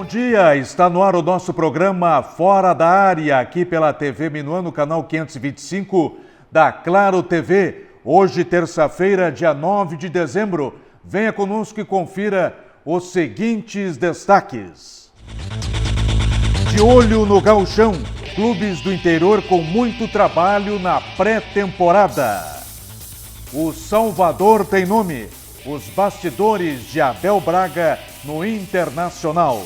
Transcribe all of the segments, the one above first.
bom dia! Está no ar o nosso programa Fora da Área, aqui pela TV Minuano, canal 525 da Claro TV. Hoje, terça-feira, dia 9 de dezembro. Venha conosco e confira os seguintes destaques. De olho no gauchão, clubes do interior com muito trabalho na pré-temporada. O Salvador tem nome. Os bastidores de Abel Braga no Internacional.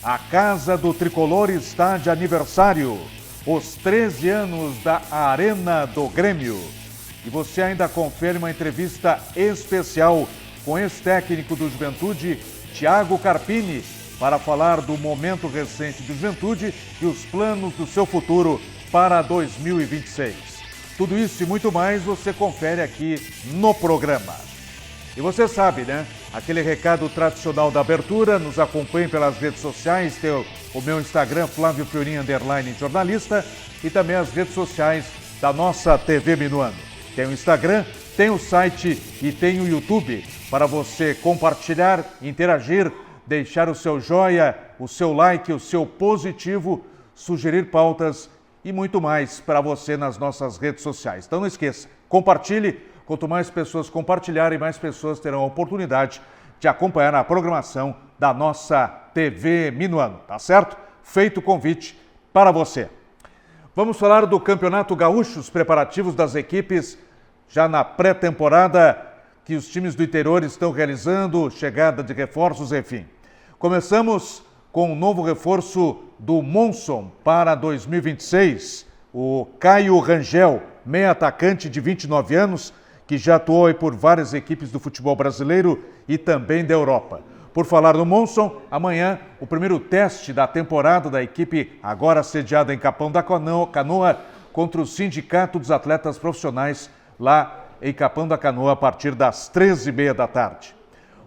A Casa do Tricolor está de aniversário. Os 13 anos da Arena do Grêmio. E você ainda confere uma entrevista especial com ex-técnico do Juventude, Thiago Carpini, para falar do momento recente do Juventude e os planos do seu futuro para 2026. Tudo isso e muito mais você confere aqui no programa. E você sabe, né? Aquele recado tradicional da abertura, nos acompanhe pelas redes sociais, tem o meu Instagram, Flávio Fiorin, _jornalista, e também as redes sociais da nossa TV Minuano. Tem o Instagram, tem o site e tem o YouTube para você compartilhar, interagir, deixar o seu joia, o seu like, o seu positivo, sugerir pautas e muito mais para você nas nossas redes sociais. Então não esqueça, compartilhe. Quanto mais pessoas compartilharem, mais pessoas terão a oportunidade de acompanhar a programação da nossa TV Minuano, tá certo? Feito o convite para você. Vamos falar do Campeonato Gaúcho, os preparativos das equipes já na pré-temporada que os times do interior estão realizando, chegada de reforços, enfim. Começamos com o novo reforço do Monson para 2026, o Caio Rangel, meio atacante de 29 anos, que já atuou por várias equipes do futebol brasileiro e também da Europa. Por falar no Monson, amanhã o primeiro teste da temporada da equipe, agora sediada em Capão da Canoa, contra o Sindicato dos Atletas Profissionais, lá em Capão da Canoa, a partir das 13h30 da tarde.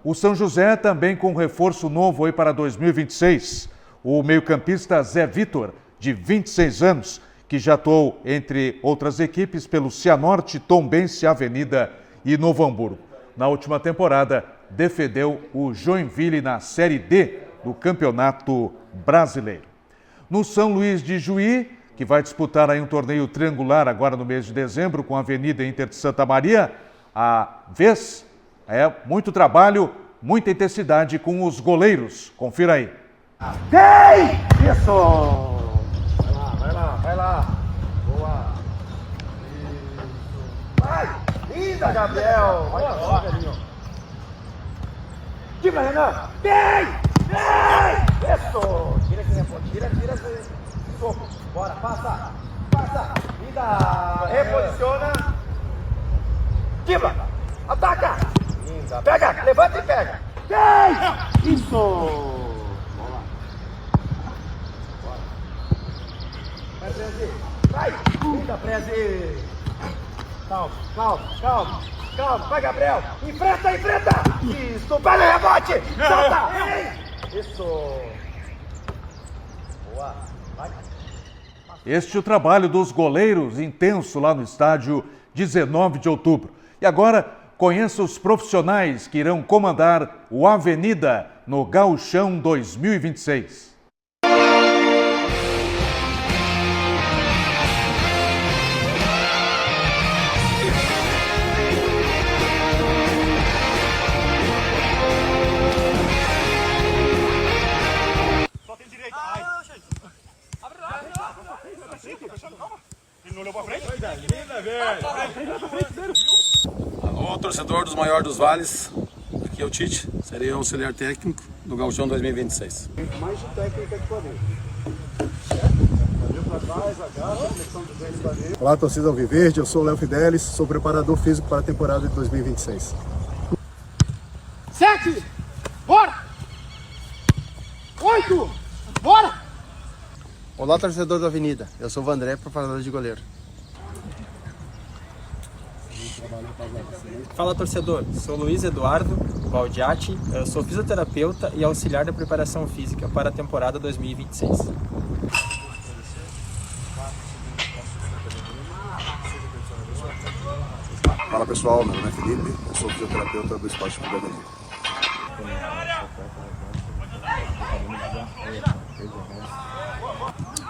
O São José também com um reforço novo aí para 2026. O meio-campista Zé Vitor, de 26 anos, que já atuou, entre outras equipes, pelo Cianorte, Tombense, Avenida e Novo Hamburgo. Na última temporada, defendeu o Joinville na Série D do Campeonato Brasileiro. No São Luís de Juí, que vai disputar aí um torneio triangular agora no mês de dezembro com a Avenida Inter de Santa Maria, a vez é muito trabalho, muita intensidade com os goleiros. Confira aí. Tem! Isso! Vai lá. Boa. Isso. Vai! Linda, Gabriel! Vai lá, velhinho. Tira, Renan! Tem! Isso! Tira aqui, Renan. Tira. Isso. Bora, passa. Linda! Reposiciona. Tira! Ataca! Linda. Pega! Levanta e pega! Tem! Isso! Vai! Linda, Preze! Calma! Vai, Gabriel! Enfrenta! Isso! Vai no rebote! Solta! Isso! Boa! Vai! Este é o trabalho dos goleiros, intenso lá no estádio 19 de outubro. E agora, conheça os profissionais que irão comandar o Avenida no Gauchão 2026. Alô, torcedor dos maiores dos vales, aqui é o Tite, serei o auxiliar técnico do Gauchão 2026. Mais de técnica que poder. Olá, torcida Alviverde, eu sou o Léo Fidelis, sou preparador físico para a temporada de 2026. 7, bora! 8, bora! Olá, torcedor da Avenida, eu sou o Vandré, preparador de goleiro. Fala, torcedor, sou Luiz Eduardo Baldiati, eu sou fisioterapeuta e auxiliar da preparação física para a temporada 2026. Fala pessoal, meu nome é Felipe, eu sou fisioterapeuta do Esporte Clube Avenida.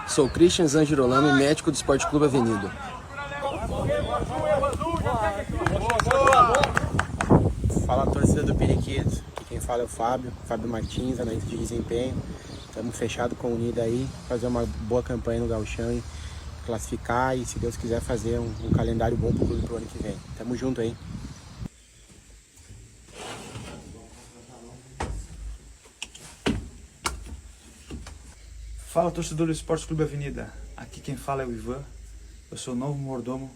Sou Christian Zangirolamo, médico do Esporte Clube Avenida. Fala, torcida do Periquito. Aqui quem fala é o Fábio Martins, analista de desempenho. Estamos fechados com o Unida aí, fazer uma boa campanha no Gauchão e classificar e, se Deus quiser, fazer um calendário bom pro clube pro ano que vem. Tamo junto aí. Fala, torcedor do Esporte Clube Avenida. Aqui quem fala é o Ivan. Eu sou o novo mordomo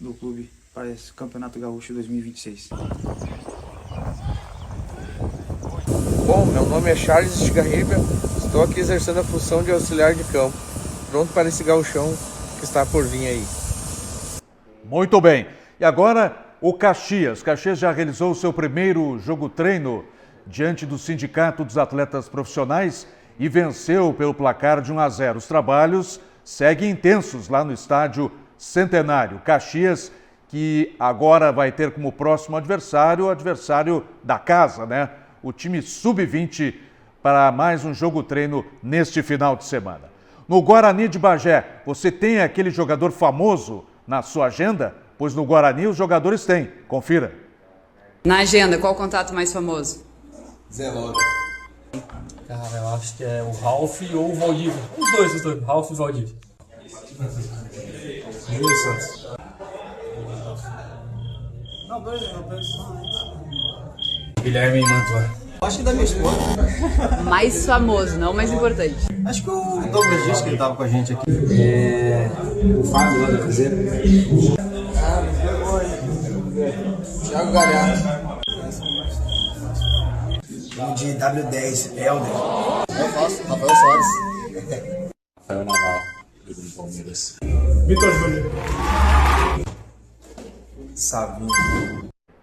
do clube para esse Campeonato Gaúcho 2026. Bom, meu nome é Charles Estigarriba, estou aqui exercendo a função de auxiliar de campo, pronto para esse gauchão que está por vir aí. Muito bem. E agora o Caxias. Caxias já realizou o seu primeiro jogo-treino diante do Sindicato dos Atletas Profissionais e venceu pelo placar de 1-0. Os trabalhos seguem intensos lá no estádio Centenário. Caxias, que agora vai ter como próximo adversário o adversário da casa, né? O time sub-20 para mais um jogo-treino neste final de semana. No Guarani de Bagé, você tem aquele jogador famoso na sua agenda? Pois no Guarani os jogadores têm. Confira. Na agenda, qual o contato mais famoso? Zé Lota. Cara, eu acho que é o Ralf ou o Valdívia. Os dois. Ralf e Valdívia. Santos. Guilherme Mantua. Acho que da minha esposa. Mais famoso, não o mais importante. Acho que o Douglas disse que ele tava com a gente aqui. O Fábio lá do Cruzeiro. Thiago Galhardo. De W10, Helder. Eu faço, Rafael Soares. Rafael Naval, do Palmeiras. Vitor Júnior. Savinho.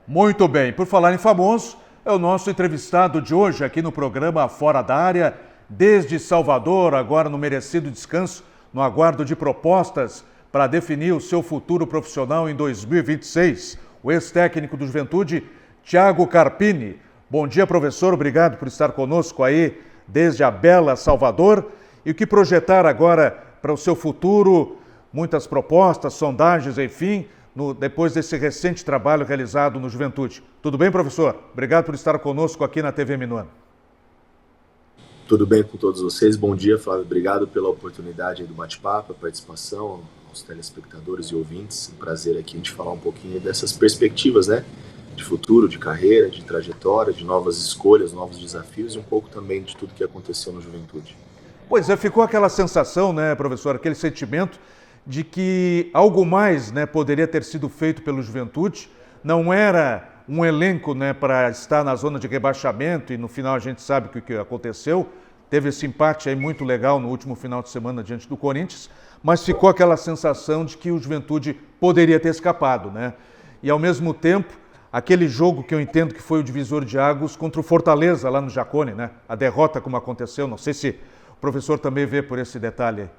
Muito bem. Por falar em famoso, é o nosso entrevistado de hoje aqui no programa Fora da Área, desde Salvador, agora no merecido descanso, no aguardo de propostas para definir o seu futuro profissional em 2026. O ex-técnico do Juventude, Thiago Carpini. Bom dia, professor. Obrigado por estar conosco aí desde a bela Salvador. E o que projetar agora para o seu futuro? Muitas propostas, sondagens, enfim, depois desse recente trabalho realizado no Juventude. Tudo bem, professor? Obrigado por estar conosco aqui na TV Minuano. Tudo bem com todos vocês. Bom dia, Flávio. Obrigado pela oportunidade do bate-papo, a participação, aos telespectadores e ouvintes. Um prazer aqui a gente falar um pouquinho dessas perspectivas, né? De futuro, de carreira, de trajetória, de novas escolhas, novos desafios e um pouco também de tudo que aconteceu no Juventude. Pois é, ficou aquela sensação, né, professor, aquele sentimento de que algo mais, né, poderia ter sido feito pelo Juventude. Não era um elenco, né, para estar na zona de rebaixamento e no final a gente sabe o que aconteceu. Teve esse empate aí muito legal no último final de semana diante do Corinthians, mas ficou aquela sensação de que o Juventude poderia ter escapado, né? E ao mesmo tempo, aquele jogo que eu entendo que foi o divisor de águas contra o Fortaleza lá no Jacone, né? A derrota como aconteceu, não sei se o professor também vê por esse detalhe aí.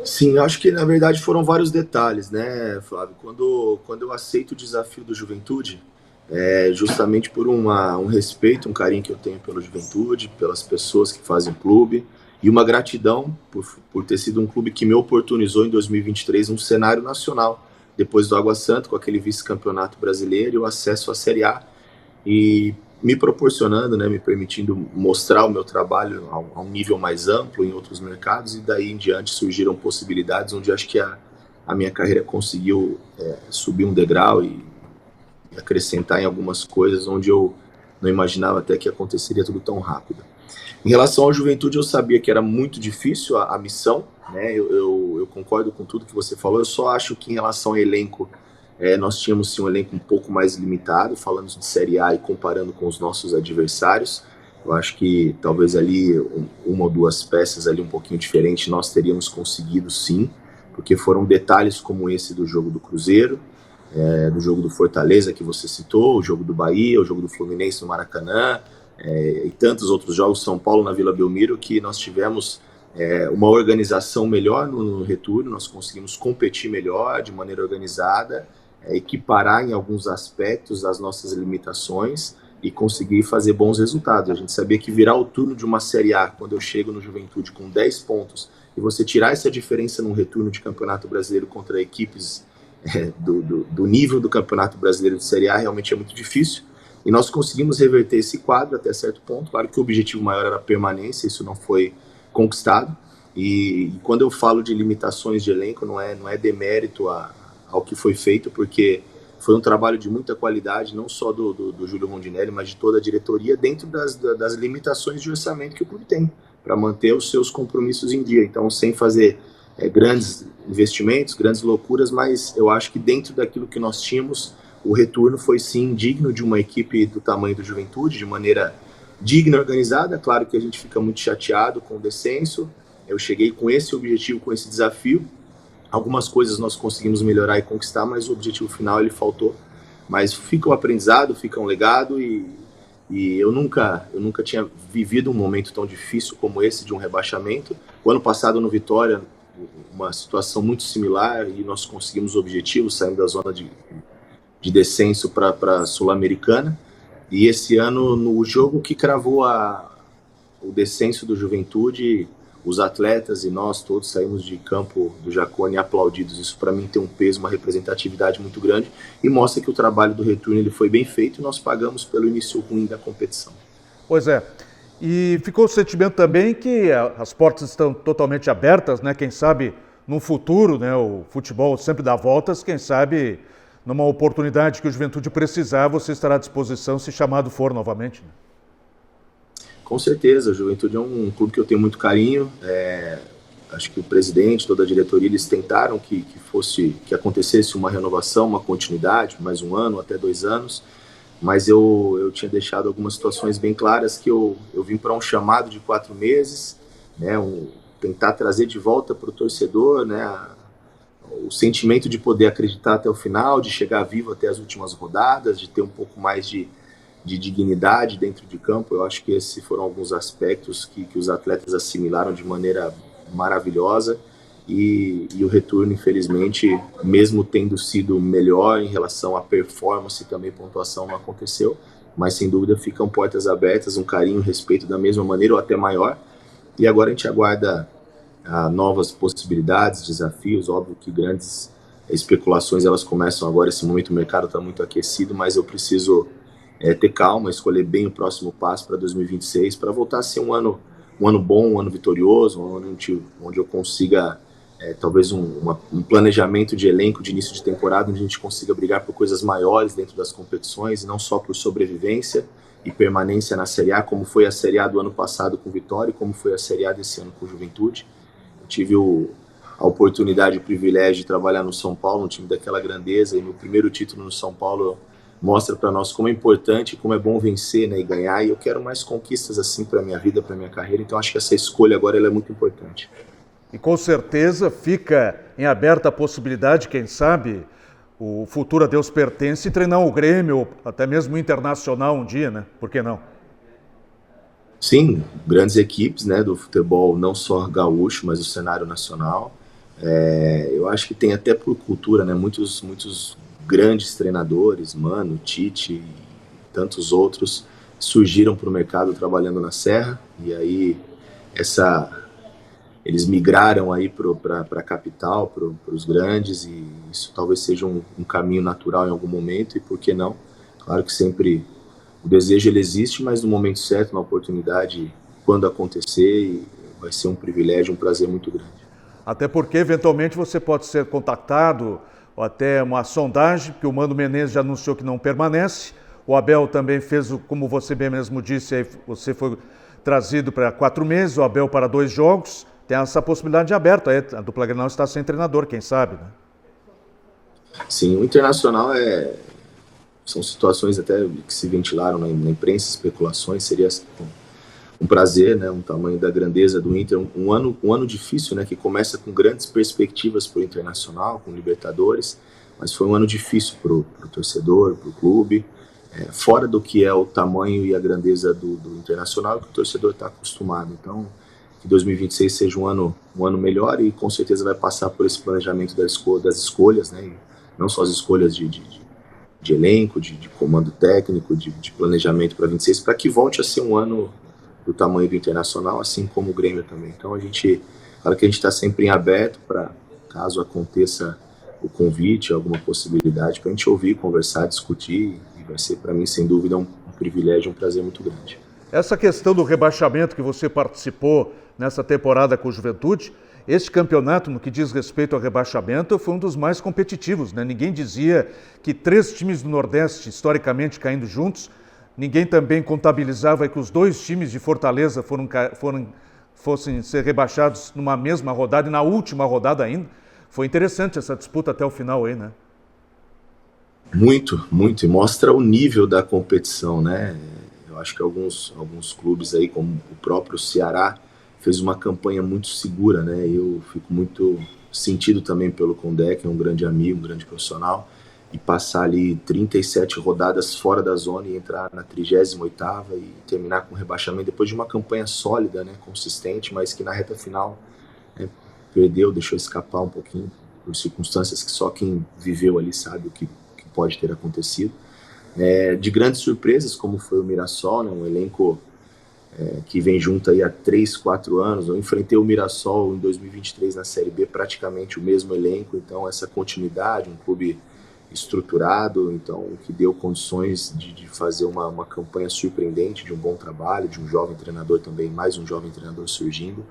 Sim, acho que na verdade foram vários detalhes, né, Flávio? Quando eu aceito o desafio do Juventude, justamente por um respeito, um carinho que eu tenho pelo Juventude, pelas pessoas que fazem o clube, e uma gratidão por ter sido um clube que me oportunizou em 2023 um cenário nacional, depois do Água Santa, com aquele vice-campeonato brasileiro e o acesso à Série A, e me proporcionando, né, me permitindo mostrar o meu trabalho a um nível mais amplo em outros mercados, e daí em diante surgiram possibilidades onde acho que a minha carreira conseguiu subir um degrau e acrescentar em algumas coisas onde eu não imaginava até que aconteceria tudo tão rápido. Em relação à Juventude, eu sabia que era muito difícil a missão, né? Eu concordo com tudo que você falou, eu só acho que em relação ao elenco, nós tínhamos sim um elenco um pouco mais limitado, falando de Série A e comparando com os nossos adversários. Eu acho que talvez ali uma ou duas peças ali um pouquinho diferente nós teríamos conseguido sim, porque foram detalhes como esse do jogo do Cruzeiro, do jogo do Fortaleza que você citou, o jogo do Bahia, o jogo do Fluminense no Maracanã, e tantos outros jogos, São Paulo na Vila Belmiro, que nós tivemos uma organização melhor no retorno, nós conseguimos competir melhor, de maneira organizada, equiparar em alguns aspectos as nossas limitações e conseguir fazer bons resultados. A gente sabia que virar o turno de uma Série A, quando eu chego no Juventude com 10 pontos, e você tirar essa diferença num retorno de Campeonato Brasileiro contra equipes do nível do Campeonato Brasileiro de Série A, realmente é muito difícil. E nós conseguimos reverter esse quadro até certo ponto. Claro que o objetivo maior era a permanência, isso não foi conquistado. E quando eu falo de limitações de elenco, não é demérito ao que foi feito, porque foi um trabalho de muita qualidade, não só do Júlio Rondinelli, mas de toda a diretoria, dentro das limitações de orçamento que o clube tem, para manter os seus compromissos em dia. Então, sem fazer grandes investimentos, grandes loucuras, mas eu acho que dentro daquilo que nós tínhamos, o retorno foi sim digno de uma equipe do tamanho do Juventude, de maneira digna e organizada. Claro que a gente fica muito chateado com o descenso. Eu cheguei com esse objetivo, com esse desafio. Algumas coisas nós conseguimos melhorar e conquistar, mas o objetivo final ele faltou. Mas fica um aprendizado, fica um legado e eu nunca tinha vivido um momento tão difícil como esse de um rebaixamento. O ano passado no Vitória, uma situação muito similar e nós conseguimos o objetivo, saindo da zona de descenso para a Sul-Americana. E esse ano, no jogo que cravou o descenso do Juventude, os atletas e nós todos saímos de campo do Jacone aplaudidos. Isso para mim tem um peso, uma representatividade muito grande e mostra que o trabalho do retorno ele foi bem feito e nós pagamos pelo início ruim da competição. Pois é. E ficou o sentimento também que as portas estão totalmente abertas, né? Quem sabe no futuro, né? O futebol sempre dá voltas, quem sabe numa oportunidade que o Juventude precisar, você estará à disposição se chamado for novamente, né? Com certeza, o Juventude é um clube que eu tenho muito carinho. Acho que o presidente, toda a diretoria, eles tentaram que acontecesse uma renovação, uma continuidade, mais um ano, até 2 anos. Mas eu tinha deixado algumas situações bem claras que eu vim para um chamado de 4 meses, né, tentar trazer de volta para o torcedor, né, o sentimento de poder acreditar até o final, de chegar vivo até as últimas rodadas, de ter um pouco mais de dignidade dentro de campo. Eu acho que esses foram alguns aspectos que os atletas assimilaram de maneira maravilhosa e o retorno, infelizmente, mesmo tendo sido melhor em relação à performance e também pontuação, não aconteceu, mas sem dúvida ficam portas abertas, um carinho, um respeito da mesma maneira ou até maior, e agora a gente aguarda novas possibilidades, desafios. Óbvio que grandes especulações elas começam agora, esse momento o mercado está muito aquecido, mas eu preciso ter calma, escolher bem o próximo passo para 2026, para voltar a ser um ano bom, um ano vitorioso, um ano onde eu consiga talvez um planejamento de elenco de início de temporada, onde a gente consiga brigar por coisas maiores dentro das competições, e não só por sobrevivência e permanência na Série A, como foi a Série A do ano passado com Vitória e como foi a Série A desse ano com Juventude. Eu tive a oportunidade e o privilégio de trabalhar no São Paulo, um time daquela grandeza, e meu primeiro título no São Paulo mostra para nós como é importante, como é bom vencer, né, e ganhar, e eu quero mais conquistas assim para minha vida, para minha carreira, então acho que essa escolha agora ela é muito importante. E com certeza fica em aberta a possibilidade, quem sabe, o futuro a Deus pertence, treinar o Grêmio, ou até mesmo o Internacional um dia, né? Por que não? Sim, grandes equipes, né, do futebol, não só gaúcho, mas o cenário nacional. Eu acho que tem até por cultura, né, muitos grandes treinadores, Mano, Tite e tantos outros, surgiram para o mercado trabalhando na Serra, e aí eles migraram aí para a capital, para os grandes, e isso talvez seja um caminho natural em algum momento, e por que não? Claro que sempre o desejo ele existe, mas no momento certo, na oportunidade, quando acontecer, vai ser um privilégio, um prazer muito grande. Até porque, eventualmente, você pode ser contactado, ou até uma sondagem, porque o Mano Menezes já anunciou que não permanece, o Abel também fez, como você bem mesmo disse, aí você foi trazido para 4 meses, o Abel para 2 jogos, tem essa possibilidade aberta, a dupla Grenal está sem treinador, quem sabe, né? Sim, o Internacional são situações até que se ventilaram na imprensa, especulações, seria um prazer, né, um tamanho da grandeza do Inter, um ano difícil, né, que começa com grandes perspectivas para o Internacional, com Libertadores, mas foi um ano difícil para o torcedor, para o clube, fora do que é o tamanho e a grandeza do Internacional, que o torcedor está acostumado. Então, que 2026 seja um ano melhor, e com certeza vai passar por esse planejamento das escolhas, né, e não só as escolhas de elenco, de comando técnico, de planejamento para 26, para que volte a ser um ano do tamanho do Internacional, assim como o Grêmio também. Então claro que a gente está sempre em aberto para, caso aconteça o convite, alguma possibilidade, para a gente ouvir, conversar, discutir, e vai ser para mim, sem dúvida, um privilégio, um prazer muito grande. Essa questão do rebaixamento que você participou nessa temporada com o Juventude, este campeonato, no que diz respeito ao rebaixamento, foi um dos mais competitivos, né? Ninguém dizia que 3 times do Nordeste, historicamente caindo juntos, ninguém também contabilizava que os 2 times de Fortaleza fossem ser rebaixados numa mesma rodada e na última rodada ainda. Foi interessante essa disputa até o final aí, né? Muito, muito. E mostra o nível da competição, né? Eu acho que alguns clubes aí, como o próprio Ceará, fez uma campanha muito segura, né? Eu fico muito sentido também pelo Condé, que é um grande amigo, um grande profissional, e passar ali 37 rodadas fora da zona e entrar na 38ª e terminar com rebaixamento depois de uma campanha sólida, né? Consistente, mas que na reta final, né, perdeu, deixou escapar um pouquinho por circunstâncias que só quem viveu ali sabe o que pode ter acontecido. De grandes surpresas, como foi o Mirassol, né, um elenco que vem junto aí há 3, 4 anos. Eu enfrentei o Mirassol em 2023 na Série B, praticamente o mesmo elenco, então essa continuidade, um clube estruturado, então que deu condições de fazer uma campanha surpreendente, de um bom trabalho, de um jovem treinador também, mais um jovem treinador surgindo.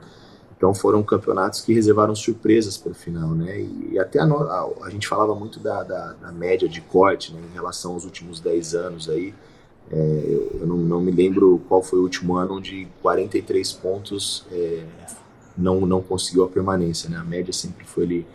Então foram campeonatos que reservaram surpresas para o final, né? E até a gente falava muito da média de corte, né, em relação aos últimos 10 anos aí. Eu não me lembro qual foi o último ano onde 43 pontos não conseguiu a permanência, né? A média sempre foi ali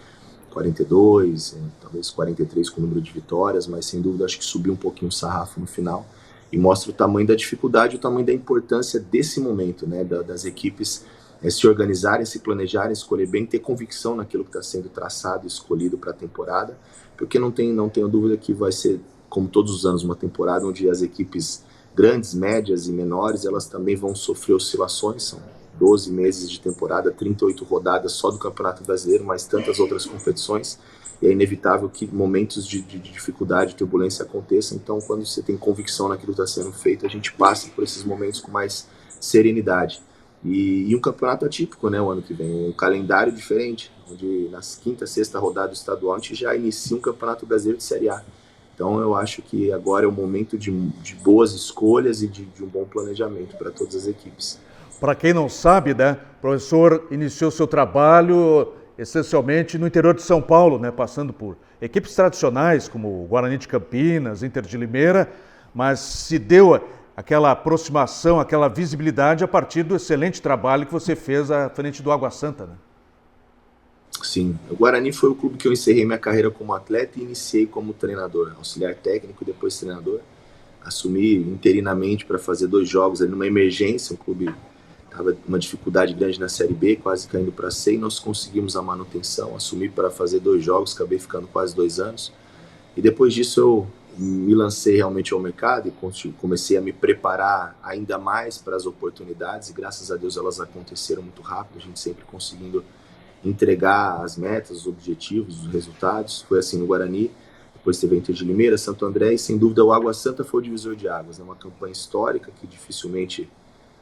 42, talvez 43 com o número de vitórias, mas sem dúvida acho que subiu um pouquinho o sarrafo no final e mostra o tamanho da dificuldade, o tamanho da importância desse momento, né? Das equipes se organizarem, se planejarem, escolher bem, ter convicção naquilo que está sendo traçado e escolhido para a temporada, porque não tenho dúvida que vai ser, como todos os anos, uma temporada onde as equipes grandes, médias e menores, elas também vão sofrer oscilações. São 12 meses de temporada, 38 rodadas só do Campeonato Brasileiro, mas tantas outras competições, e é inevitável que momentos de dificuldade, de turbulência aconteçam. Então, quando você tem convicção naquilo que está sendo feito, a gente passa por esses momentos com mais serenidade. E um campeonato atípico, né, o ano que vem, um calendário diferente, onde nas 5ª, 6ª rodada do estadual a gente já inicia um Campeonato Brasileiro de Série A. Então eu acho que agora é o momento de boas escolhas e de um bom planejamento para todas as equipes. Para quem não sabe, né, o professor iniciou seu trabalho essencialmente no interior de São Paulo, né, passando por equipes tradicionais como o Guarani de Campinas, Inter de Limeira, mas se deu aquela aproximação, aquela visibilidade a partir do excelente trabalho que você fez à frente do Água Santa, né? Sim, o Guarani foi o clube que eu encerrei minha carreira como atleta e iniciei como treinador, auxiliar técnico e depois treinador. Assumi interinamente para fazer 2 jogos ali numa emergência, o clube estava uma dificuldade grande na Série B, quase caindo para C, e nós conseguimos a manutenção, assumi para fazer 2 jogos, acabei ficando quase 2 anos. E depois disso eu me lancei realmente ao mercado e comecei a me preparar ainda mais para as oportunidades, e graças a Deus elas aconteceram muito rápido, a gente sempre conseguindo entregar as metas, os objetivos, os resultados. Foi assim no Guarani, depois teve Inter de Limeira, Santo André, e sem dúvida o Água Santa foi o divisor de águas, né? Uma campanha histórica que dificilmente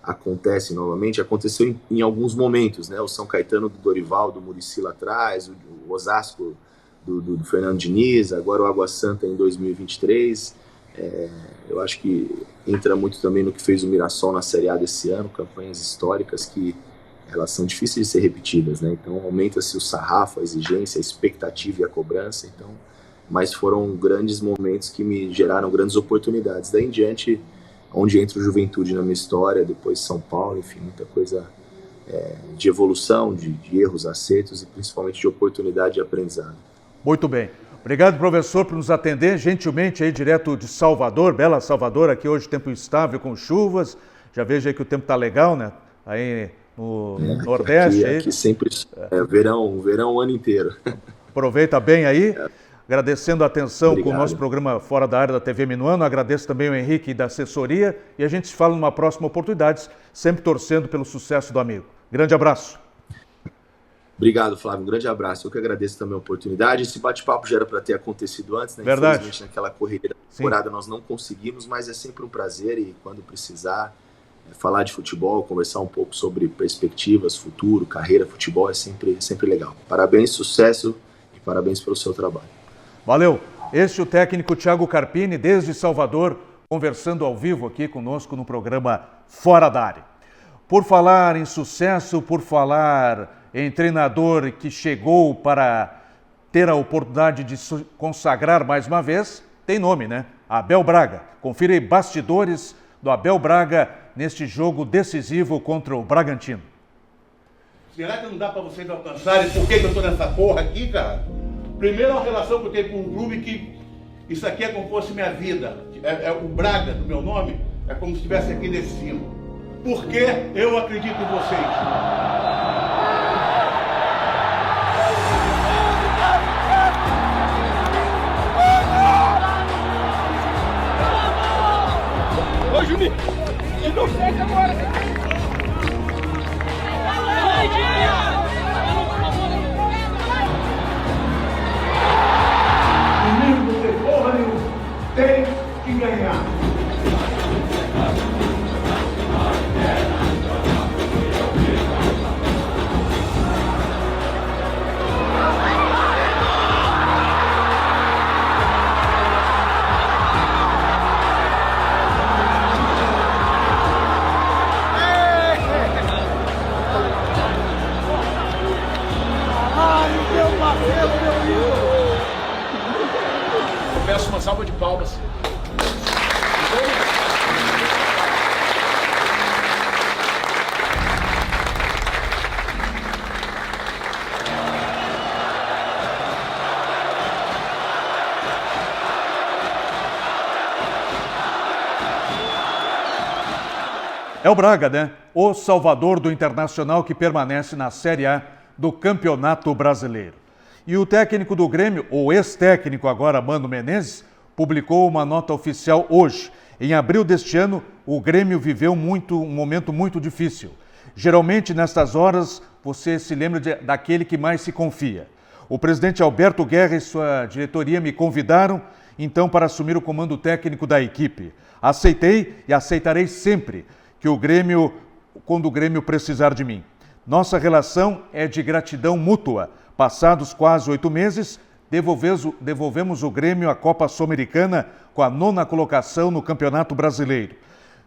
acontece novamente, aconteceu em alguns momentos, né? O São Caetano do Dorival, do Muricy lá atrás, o Osasco do Fernando Diniz, agora o Água Santa em 2023. Eu acho que entra muito também no que fez o Mirassol na Série A desse ano, campanhas históricas que elas são difíceis de ser repetidas, né? Então aumenta-se o sarrafo, a exigência, a expectativa e a cobrança. Então, mas foram grandes momentos que me geraram grandes oportunidades. Daí em diante, onde entra o Juventude na minha história, depois São Paulo, enfim, muita coisa de evolução, de erros, acertos e principalmente de oportunidade e aprendizado. Muito bem. Obrigado, professor, por nos atender gentilmente aí direto de Salvador, bela Salvador, aqui hoje tempo instável com chuvas. Já vejo aí que o tempo está legal, né? Aí no Nordeste. Aqui sempre verão o ano inteiro. Aproveita bem aí. Agradecendo a atenção Obrigado. Com o nosso programa Fora da Área da TV Minuano. Agradeço também o Henrique da assessoria e a gente se fala numa próxima oportunidade, sempre torcendo pelo sucesso do amigo. Grande abraço. Obrigado, Flávio. Um grande abraço. Eu que agradeço também a oportunidade. Esse bate-papo já era para ter acontecido antes, né? Verdade. Infelizmente, naquela correria temporada nós não conseguimos, mas é sempre um prazer e quando precisar falar de futebol, conversar um pouco sobre perspectivas, futuro, carreira, futebol é sempre legal. Parabéns, sucesso e parabéns pelo seu trabalho. Valeu! Este é o técnico Thiago Carpini, desde Salvador, conversando ao vivo aqui conosco no programa Fora da Área. Por falar em sucesso, por falar em treinador que chegou para ter a oportunidade de se consagrar mais uma vez, tem nome, né? Abel Braga. Confira aí bastidores do Abel Braga neste jogo decisivo contra o Bragantino. Será que não dá para vocês alcançarem por que eu tô nessa porra aqui, cara? Primeiro, a relação que eu tenho com um clube que isso aqui é como fosse minha vida. O Braga, do meu nome, é como se estivesse aqui nesse cima. Porque eu acredito em vocês. Ô, Juninho! E não segue agora! Comigo não tem porra nenhuma. Tem que ganhar. Eu peço uma salva de palmas. É o Braga, né? O salvador do Internacional que permanece na Série A do Campeonato Brasileiro. E o técnico do Grêmio, ou ex-técnico agora, Mano Menezes, publicou uma nota oficial hoje. Em abril deste ano, o Grêmio viveu um momento muito difícil. Geralmente, nestas horas, você se lembra daquele que mais se confia. O presidente Alberto Guerra e sua diretoria me convidaram, então, para assumir o comando técnico da equipe. Aceitei e aceitarei sempre que quando o Grêmio precisar de mim. Nossa relação é de gratidão mútua. Passados quase 8 meses, devolvemos o Grêmio à Copa Sul-Americana com a 9ª colocação no Campeonato Brasileiro.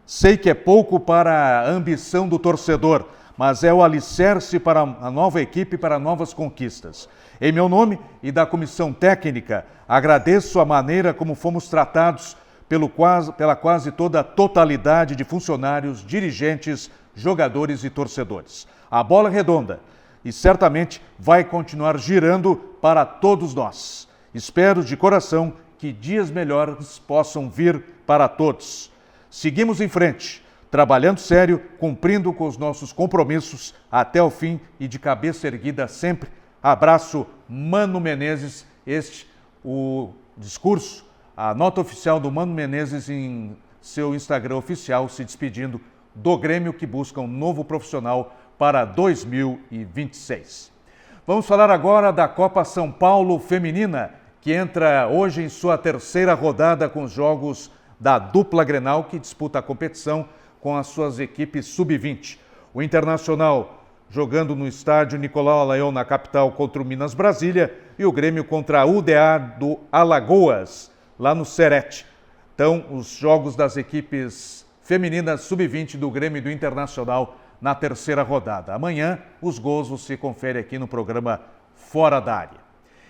Sei que é pouco para a ambição do torcedor, mas é o alicerce para a nova equipe, para novas conquistas. Em meu nome e da comissão técnica, agradeço a maneira como fomos tratados pela quase toda a totalidade de funcionários, dirigentes, jogadores e torcedores. A bola é redonda e certamente vai continuar girando para todos nós. Espero de coração que dias melhores possam vir para todos. Seguimos em frente, trabalhando sério, cumprindo com os nossos compromissos até o fim e de cabeça erguida sempre. Abraço, Mano Menezes. O discurso, a nota oficial do Mano Menezes em seu Instagram oficial, se despedindo do Grêmio que busca um novo profissional para 2026. Vamos falar agora da Copa São Paulo Feminina, que entra hoje em sua 3ª rodada com os jogos da dupla Grenal, que disputa a competição com as suas equipes sub-20. O Internacional jogando no estádio Nicolau Alaion, na capital, contra o Minas Brasília, e o Grêmio contra a UDA do Alagoas, lá no Serete. Então, os jogos das equipes femininas sub-20 do Grêmio e do Internacional na 3ª rodada. Amanhã, os gols você confere aqui no programa Fora da Área.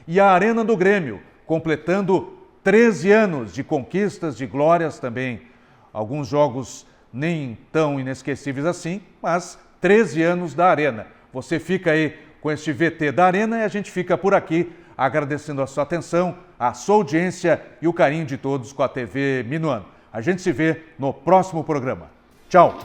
E a Arena do Grêmio, completando 13 anos de conquistas, de glórias também. Alguns jogos nem tão inesquecíveis assim, mas 13 anos da Arena. Você fica aí com este VT da Arena e a gente fica por aqui agradecendo a sua atenção, a sua audiência e o carinho de todos com a TV Minuano. A gente se vê no próximo programa. Tchau!